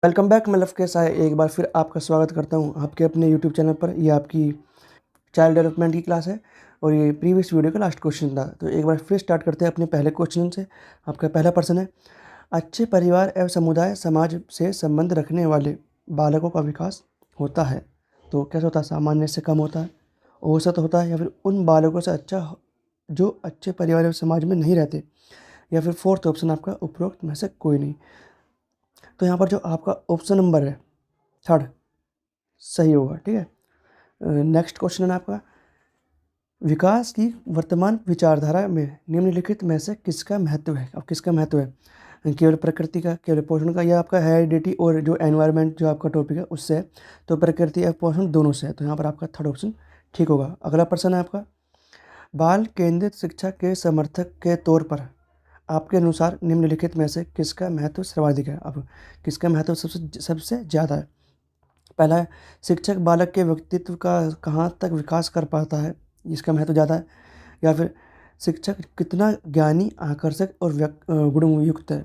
Welcome back. मैं love कैसा है, एक बार फिर आपका स्वागत करता हूं आपके अपने यूट्यूब चैनल पर। ये आपकी चाइल्ड डेवलपमेंट की क्लास है और ये प्रीवियस वीडियो का लास्ट क्वेश्चन था। तो एक बार फिर स्टार्ट करते हैं अपने पहले क्वेश्चन से। आपका पहला प्रश्न है, अच्छे परिवार एवं समुदाय समाज से संबंध रखने वाले बालकों का विकास होता है। तो कैसे होता है? सामान्य से कम होता है, औसत होता है, या फिर उन बालकों से अच्छा जो अच्छे परिवार एवं समाज में नहीं रहते, या फिर फोर्थ ऑप्शन आपका उपरोक्त में से कोई नहीं। तो यहाँ पर जो आपका ऑप्शन नंबर है थर्ड सही होगा। ठीक है। नेक्स्ट क्वेश्चन है आपका, विकास की वर्तमान विचारधारा में निम्नलिखित में से किसका महत्व है? अब किसका महत्व है? केवल प्रकृति का, केवल पोषण का, या आपका हेरिडिटी और जो एनवायरनमेंट जो आपका टॉपिक है उससे है? तो प्रकृति और पोषण दोनों से है। तो यहाँ पर आपका थर्ड ऑप्शन ठीक होगा। अगला प्रश्न है आपका, बाल केंद्रित शिक्षा के समर्थक के तौर पर आपके अनुसार निम्नलिखित में से किसका महत्व सर्वाधिक है? अब किसका महत्व सबसे सबसे ज़्यादा है? पहला है, शिक्षक बालक के व्यक्तित्व का कहाँ तक विकास कर पाता है, इसका महत्व ज़्यादा है। या फिर शिक्षक कितना ज्ञानी, आकर्षक और गुणयुक्त है।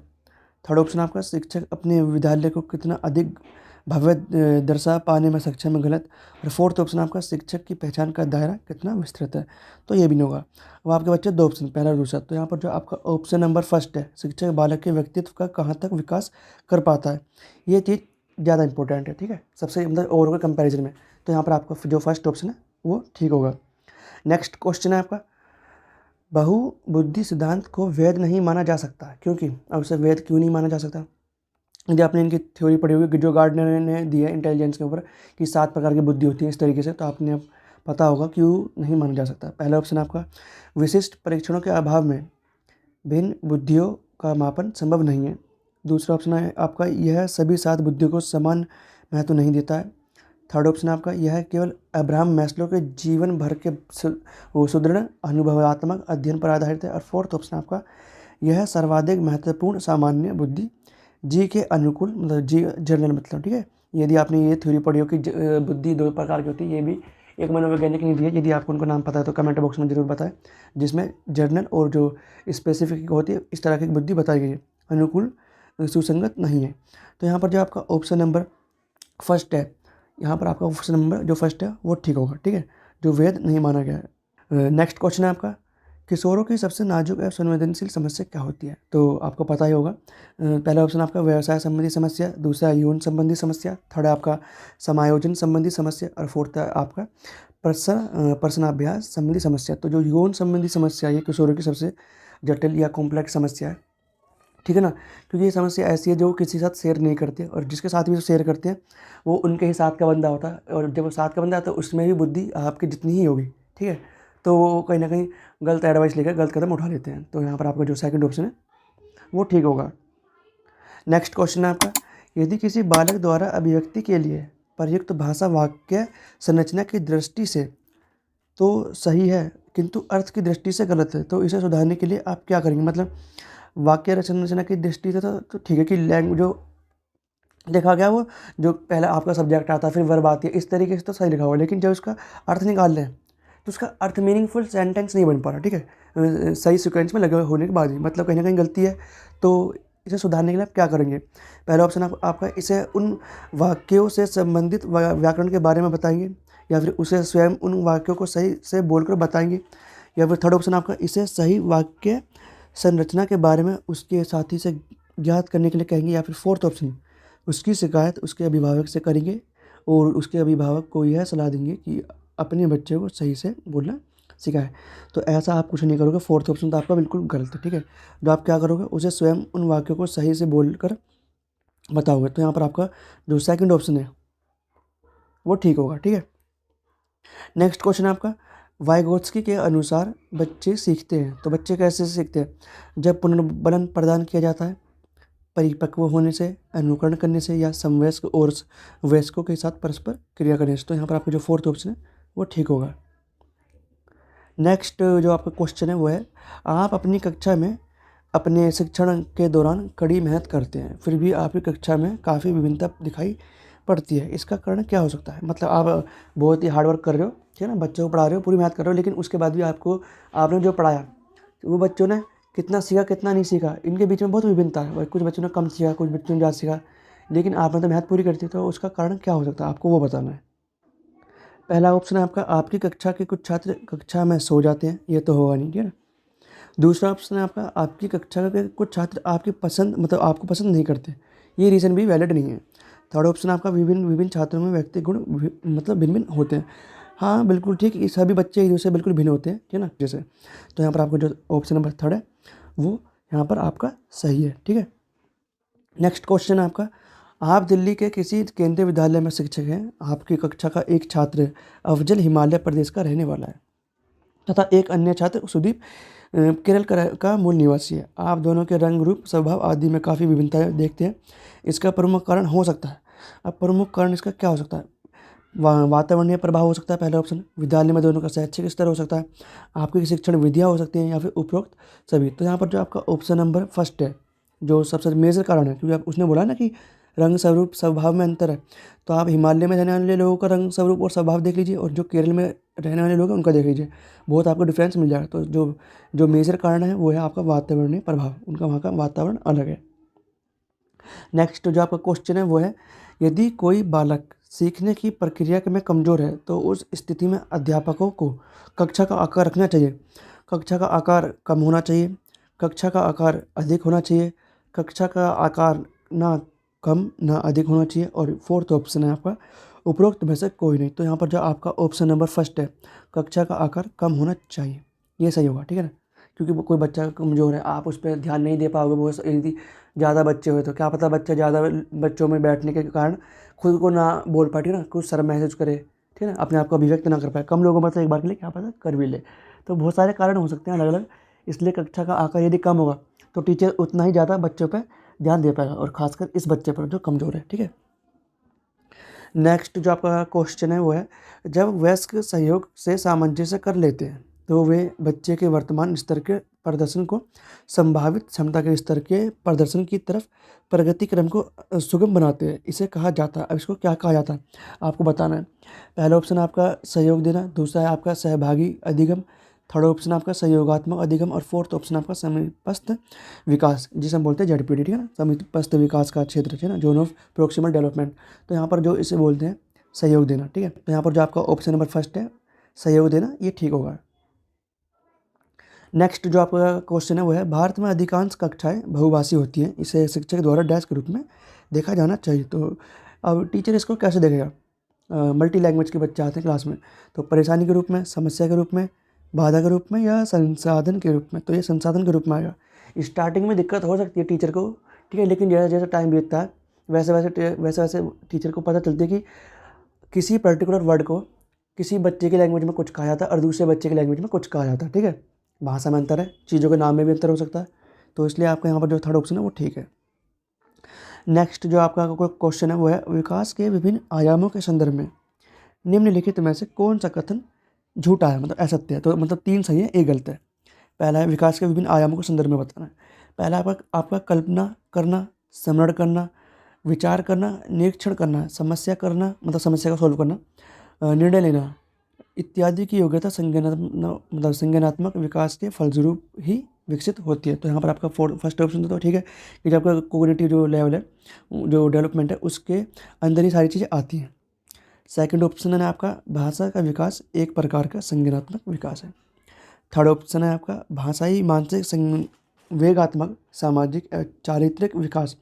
थर्ड ऑप्शन आपका, शिक्षक अपने विद्यालय को कितना अधिक भव्य दर्शा पाने में सक्षम है, गलत। और फोर्थ ऑप्शन आपका, शिक्षक की पहचान का दायरा कितना विस्तृत है, तो ये भी नहीं होगा। अब आपके बच्चे दो ऑप्शन, पहला और दूसरा। तो यहाँ पर जो आपका ऑप्शन नंबर फर्स्ट है, शिक्षक बालक के व्यक्तित्व का कहाँ तक विकास कर पाता है, ये चीज़ ज़्यादा इंपॉर्टेंट है। ठीक है, सबसे मतलब ओवरऑल कंपैरिजन में। तो यहाँ पर आपका जो फर्स्ट ऑप्शन है वो ठीक होगा। नेक्स्ट क्वेश्चन है आपका, बहुबुद्धि सिद्धांत को वैध नहीं माना जा सकता, क्योंकि अब उसे वैध क्यों नहीं माना जा सकता? यदि आपने इनकी थ्योरी पढ़ी हुई जो गार्डनर ने दी है इंटेलिजेंस के ऊपर कि 7 प्रकार की बुद्धि होती है इस तरीके से, तो आपने अब पता होगा क्यों नहीं माना जा सकता। पहला ऑप्शन आपका, विशिष्ट परीक्षणों के अभाव में भिन्न बुद्धियों का मापन संभव नहीं है। दूसरा ऑप्शन है आपका, यह सभी 7 बुद्धियों को समान महत्व नहीं देता है। थर्ड ऑप्शन आपका, यह केवल अब्राहम मैस्लो के जीवन भर के सुदृढ़ अनुभवात्मक अध्ययन पर आधारित है। और फोर्थ ऑप्शन आपका, यह सर्वाधिक महत्वपूर्ण सामान्य बुद्धि जी के अनुकूल, मतलब जी जनरल, मतलब। ठीक है, यदि आपने ये थ्योरी पढ़ी हो कि बुद्धि 2 प्रकार की होती है, ये भी एक मनोवैज्ञानिक ने दी है। यदि आपको उनको नाम पता है तो कमेंट बॉक्स में जरूर बताएं, जिसमें जर्नल और जो स्पेसिफिक होती है इस तरह की बुद्धि बताई गई है, अनुकूल सुसंगत नहीं है। तो यहाँ पर जो आपका ऑप्शन नंबर फर्स्ट है, यहाँ पर आपका ऑप्शन नंबर जो फर्स्ट है वो ठीक होगा। ठीक है, जो वेद नहीं माना गया है। नेक्स्ट क्वेश्चन है आपका, किशोरों की सबसे नाजुक एवं संवेदनशील समस्या क्या होती है? तो आपको पता ही होगा। पहला ऑप्शन आपका व्यवसाय संबंधी समस्या, दूसरा यौन संबंधी समस्या, थर्ड आपका समायोजन संबंधी समस्या, और फोर्थ आपका प्रश्नाभ्यास संबंधी समस्या। तो जो यौन संबंधी समस्या है, ये किशोरों की सबसे जटिल या कॉम्प्लेक्स समस्या है। ठीक है ना, क्योंकि ये समस्या ऐसी है जो किसी के साथ शेयर नहीं करते, और जिसके साथ भी शेयर करते हैं वो उनके ही साथ का बंदा होता है, और जब वो साथ का बंदा आता है उसमें भी बुद्धि आपकी जितनी ही होगी। ठीक है, तो वो कहीं ना कहीं गलत एडवाइस लेकर गलत कदम उठा लेते हैं। तो यहाँ पर आपका जो सेकंड ऑप्शन है वो ठीक होगा। नेक्स्ट क्वेश्चन है आपका, यदि किसी बालक द्वारा अभिव्यक्ति के लिए प्रयुक्त भाषा वाक्य संरचना की दृष्टि से तो सही है, किंतु अर्थ की दृष्टि से गलत है, तो इसे सुधारने के लिए आप क्या करेंगे? मतलब वाक्य संरचना की दृष्टि से तो ठीक है कि लैंग्वेज जो देखा गया, वो जो पहला आपका सब्जेक्ट आता है फिर वर्ब आती है, इस तरीके से तो सही लिखा हुआ है, लेकिन जब उसका अर्थ निकाल लें तो उसका अर्थ मीनिंगफुल सेंटेंस नहीं बन पा रहा। ठीक है, सही सीक्वेंस में लगे होने के बाद भी मतलब कहीं ना कहीं गलती है। तो इसे सुधारने के लिए आप क्या करेंगे? पहला ऑप्शन आपका, इसे उन वाक्यों से संबंधित व्याकरण के बारे में बताएंगे, या फिर उसे स्वयं उन वाक्यों को सही से बोलकर बताएंगे, या फिर थर्ड ऑप्शन आपका, इसे सही वाक्य संरचना के बारे में उसके साथी से ज्ञात करने के लिए कहेंगे, या फिर फोर्थ ऑप्शन, उसकी शिकायत उसके अभिभावक से करेंगे और उसके अभिभावक को यह सलाह देंगे कि अपने बच्चे को सही से बोलना सिखाए। तो ऐसा आप कुछ नहीं करोगे, फोर्थ ऑप्शन तो आपका बिल्कुल गलत है। ठीक है, जो आप क्या करोगे, उसे स्वयं उन वाक्यों को सही से बोलकर बताओगे। तो यहाँ पर आपका जो सेकंड ऑप्शन है वो ठीक होगा। ठीक है, नेक्स्ट क्वेश्चन आपका, वाइगोत्स्की के अनुसार बच्चे सीखते हैं, तो बच्चे कैसे सीखते हैं? जब पुनर्बलन प्रदान किया जाता है, परिपक्व होने से, अनुकरण करने से, या समवयस्क और वयस्कों के साथ परस्पर क्रिया करने से। तो यहाँ पर आपका जो फोर्थ ऑप्शन है वो ठीक होगा। नेक्स्ट जो आपका क्वेश्चन है वो है, आप अपनी कक्षा में अपने शिक्षण के दौरान कड़ी मेहनत करते हैं, फिर भी आपकी कक्षा में काफ़ी विभिन्नता दिखाई पड़ती है, इसका कारण क्या हो सकता है? मतलब आप बहुत ही हार्डवर्क कर रहे हो, ठीक है ना, बच्चों को पढ़ा रहे हो, पूरी मेहनत कर रहे हो, लेकिन उसके बाद भी आपने जो पढ़ाया वो बच्चों ने कितना सीखा कितना नहीं सीखा, इनके बीच में बहुत विभिन्नता है। कुछ बच्चों ने कम सीखा, कुछ बच्चों ने ज़्यादा सीखा, लेकिन आपने तो मेहनत पूरी कर दी, तो उसका कारण क्या हो सकता है, आपको वो बताना है। पहला ऑप्शन है आपका, आपकी कक्षा के कुछ छात्र कक्षा में सो जाते हैं, ये तो होगा नहीं, ठीक है ना। दूसरा ऑप्शन है आपका, आपकी कक्षा के कुछ छात्र आपकी पसंद मतलब आपको पसंद नहीं करते, ये रीज़न भी वैलिड नहीं है। थर्ड ऑप्शन आपका, विभिन्न विभिन्न छात्रों में व्यक्ति गुण मतलब भिन्न भिन्न होते हैं। हाँ बिल्कुल ठीक, ये सभी बच्चे एक दूसरे से बिल्कुल भिन्न होते हैं, ठीक है ना। जैसे तो यहाँ पर आपको जो ऑप्शन नंबर थर्ड है वो यहाँ पर आपका सही है, ठीक है। नेक्स्ट क्वेश्चन है आपका, आप दिल्ली के किसी केंद्रीय विद्यालय में शिक्षक हैं, आपकी कक्षा का एक छात्र अफजल हिमालय प्रदेश का रहने वाला है तथा एक अन्य छात्र सुदीप केरल का मूल निवासी है। आप दोनों के रंग रूप स्वभाव आदि में काफ़ी विभिन्नताएं देखते हैं। इसका प्रमुख कारण हो सकता है, अब प्रमुख कारण इसका क्या हो सकता है, वातावरणीय प्रभाव हो सकता है पहला ऑप्शन, विद्यालय में दोनों का शैक्षिक स्तर हो सकता है, आपकी शिक्षण विधियाँ हो सकती हैं, या फिर उपरोक्त सभी। तो यहाँ पर जो आपका ऑप्शन नंबर फर्स्ट है जो सबसे मेजर कारण है, क्योंकि आप उसने बोला ना कि रंग स्वरूप स्वभाव में अंतर है, तो आप हिमालय में रहने वाले लोगों का रंग स्वरूप और स्वभाव देख लीजिए और जो केरल में रहने वाले लोग हैं उनका देख लीजिए, बहुत आपको डिफरेंस मिल जाएगा। तो जो जो मेजर कारण है वो है आपका वातावरणीय प्रभाव, उनका वहाँ का वातावरण अलग है। नेक्स्ट जो आपका क्वेश्चन है वो है, यदि कोई बालक सीखने की प्रक्रिया में कमज़ोर है तो उस स्थिति में अध्यापकों को कक्षा का आकार रखना चाहिए, कक्षा का आकार कम होना चाहिए, कक्षा का आकार अधिक होना चाहिए, कक्षा का आकार ना कम ना अधिक होना चाहिए, और फोर्थ ऑप्शन है आपका उपरोक्त में से कोई नहीं। तो यहाँ पर जो आपका ऑप्शन नंबर फर्स्ट है, कक्षा का आकार कम होना चाहिए, ये सही होगा, ठीक है ना। क्योंकि वो कोई बच्चा कमज़ोर है, आप उस पर ध्यान नहीं दे पाओगे, बहुत यदि ज़्यादा बच्चे हुए तो क्या पता बच्चा ज़्यादा बच्चों में बैठने के कारण खुद को ना बोल पाए, ठीक है ना, कुछ शर्म महसूस करे, ठीक है ना, अपने आप को अभिव्यक्त ना कर पाए, कम लोगों में तो एक बार के लिए क्या पता कर भी ले। तो बहुत सारे कारण हो सकते हैं अलग अलग, इसलिए कक्षा का आकार यदि कम होगा तो टीचर उतना ही ज़्यादा बच्चों पर ध्यान दे पाएगा, और खासकर इस बच्चे पर जो कमज़ोर है, ठीक है। नेक्स्ट जो आपका क्वेश्चन है वो है, जब वयस्क सहयोग से सामंजस्य कर लेते हैं तो वे बच्चे के वर्तमान स्तर के प्रदर्शन को संभावित क्षमता के स्तर के प्रदर्शन की तरफ प्रगति क्रम को सुगम बनाते हैं, इसे कहा जाता है। अब इसको क्या कहा जाता है आपको बताना है। पहला ऑप्शन आपका सहयोग देना, दूसरा है आपका सहभागी अधिगम, थर्ड ऑप्शन आपका सहयोगात्मक अधिगम, और फोर्थ ऑप्शन आपका समीपस्थ विकास, जिसे हम बोलते हैं जेडपीडी, ठीक है ना, समीपस्थ विकास का क्षेत्र, है ना, जोन ऑफ प्रोक्सिमल डेवलपमेंट। तो यहाँ पर जो इसे बोलते हैं सहयोग देना, ठीक है। तो यहाँ पर जो आपका ऑप्शन नंबर फर्स्ट है सहयोग देना, ये ठीक होगा। नेक्स्ट जो आपका क्वेश्चन है वो है, भारत में अधिकांश कक्षाएं बहुभाषी होती हैं, इसे शिक्षक द्वारा डैश के रूप में देखा जाना चाहिए। तो अब टीचर इसको कैसे देखेगा, मल्टी लैंग्वेज के बच्चे आते हैं क्लास में, तो परेशानी के रूप में, समस्या के रूप में, बाधा के रूप में, या संसाधन के रूप में। तो ये संसाधन के रूप में आएगा। स्टार्टिंग में दिक्कत हो सकती है टीचर को, ठीक है, लेकिन जैसे जैसे टाइम बीतता है वैसे वैसे टीचर को पता चलती है कि किसी पर्टिकुलर वर्ड को किसी बच्चे की लैंग्वेज में कुछ कहा जाता है और दूसरे बच्चे की लैंग्वेज में कुछ कहा जाता है, ठीक है। भाषा में अंतर है, चीज़ों के नाम में भी अंतर हो सकता है, तो इसलिए आपका यहाँ पर जो थर्ड ऑप्शन है वो ठीक है। नेक्स्ट जो आपका क्वेश्चन है वो है, विकास के विभिन्न आयामों के संदर्भ में निम्नलिखित में से कौन सा कथन झूठा है, मतलब असत्य है। तो मतलब 3 सही है, एक गलत है। पहला है, विकास के विभिन्न आयामों के संदर्भ में बताना है। पहला आपका कल्पना करना, स्मरण करना, विचार करना, निरीक्षण करना, समस्या करना मतलब समस्या को सॉल्व करना, निर्णय लेना इत्यादि की योग्यता संज्ञानात्मक विकास के फलस्वरूप ही विकसित होती है। तो यहाँ पर आपका फर्स्ट ऑप्शन तो ठीक है कि जब आपका कोग्निटिव जो लेवल है, जो डेवलपमेंट है, उसके अंदर ही सारी चीज़ें आती हैं। सेकंड ऑप्शन है आपका, भाषा का विकास एक प्रकार का संज्ञानात्मक विकास है। थर्ड ऑप्शन है आपका, भाषाई मानसिक संवेगात्मक सामाजिक चारित्रिक विकास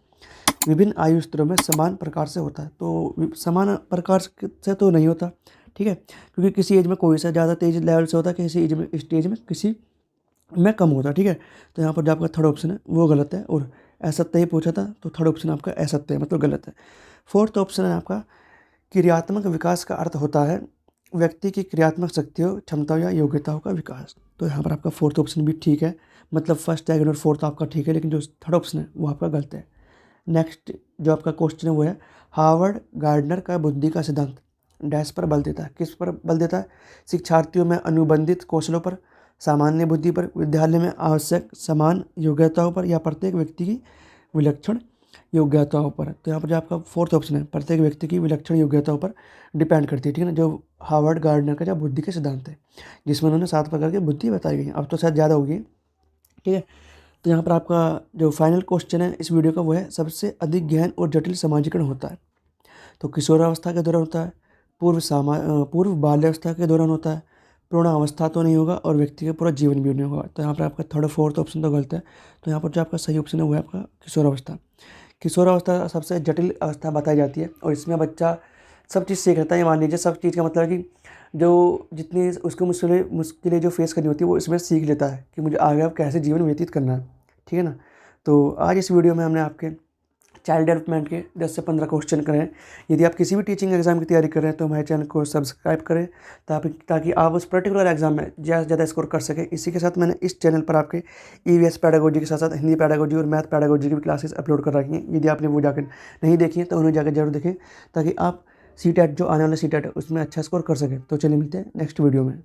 विभिन्न आयु स्तरों में समान प्रकार से होता है। तो समान प्रकार से तो नहीं होता, ठीक है, क्योंकि किसी एज में कोई सा ज़्यादा तेज लेवल से होता है, किसी एज में स्टेज में किसी में कम होता है, ठीक है। तो यहाँ पर जो आपका थर्ड ऑप्शन है वो गलत है, और असत्य ही पूछा था तो थर्ड ऑप्शन आपका असत्य है, मतलब गलत है। फोर्थ ऑप्शन है आपका, क्रियात्मक विकास का अर्थ होता है व्यक्ति की क्रियात्मक शक्तियों, क्षमताओं या योग्यताओं का विकास। तो यहाँ पर आपका फोर्थ ऑप्शन भी ठीक है, मतलब फर्स्ट, सेकंड और फोर्थ आपका ठीक है, लेकिन जो थर्ड ऑप्शन है वो आपका गलत है। नेक्स्ट जो आपका क्वेश्चन है वो है, हार्वर्ड गार्डनर का बुद्धि का सिद्धांत डैश पर बल देता है, किस पर बल देता है, शिक्षार्थियों में अनुबंधित कौशलों पर, सामान्य बुद्धि पर, विद्यालय में आवश्यक समान योग्यताओं पर, या प्रत्येक व्यक्ति की विलक्षण योग्यताओं पर। तो यहाँ पर जो आपका फोर्थ ऑप्शन है, प्रत्येक व्यक्ति की विलक्षण योग्यताओं पर डिपेंड करती है, ठीक है ना, जो हार्वर्ड गार्डनर का जो बुद्धि के सिद्धांत है, जिसमें उन्होंने 7 प्रकार की बुद्धि बताई गई है, अब तो शायद ज़्यादा होगी, ठीक है। तो यहाँ पर आपका जो फाइनल क्वेश्चन है इस वीडियो का वो है, सबसे अधिक गहन और जटिल समाजीकरण होता है? तो किशोरावस्था के दौरान होता है, पूर्व बाल्यावस्था के दौरान होता है, पूर्णावस्था तो नहीं होगा और व्यक्ति का पूरा जीवन भी नहीं होगा। तो यहाँ पर आपका थर्ड और फोर्थ ऑप्शन तो गलत है। तो यहाँ पर जो आपका सही ऑप्शन है वो है आपका किशोरावस्था। किशोरावस्था सबसे जटिल अवस्था बताई जाती है और इसमें बच्चा सब चीज़ सीख लेता है। ये मान लीजिए सब चीज़ का मतलब है कि जो जितनी उसको मुश्किलें जो फेस करनी होती है वो इसमें सीख लेता है कि मुझे आगे अब कैसे जीवन व्यतीत करना है। ठीक है ना। तो आज इस वीडियो में हमने आपके चाइल्ड डेवलपमेंट के 10 से 15 क्वेश्चन करें। यदि आप किसी भी टीचिंग एग्जाम की तैयारी कर रहे हैं तो हमारे चैनल को सब्सक्राइब करें ताकि आप उस पर्टिकुलर एग्जाम में ज़्यादा से ज़्यादा स्कोर कर सकें। इसी के साथ मैंने इस चैनल पर आपके ईवीएस पैडागोजी के साथ साथ हिंदी पैडागोजी और मैथ पैडागोजी की भी क्लासेस अपलोड कर रखी हैं। यदि आपने वो जाकर नहीं देखी है तो उन्हें जाकर जरूर देखें ताकि आप सीटेट जो आने वाला सीटेट है उसमें अच्छा स्कोर कर सकें। तो चलिए मिलते हैं नेक्स्ट वीडियो में।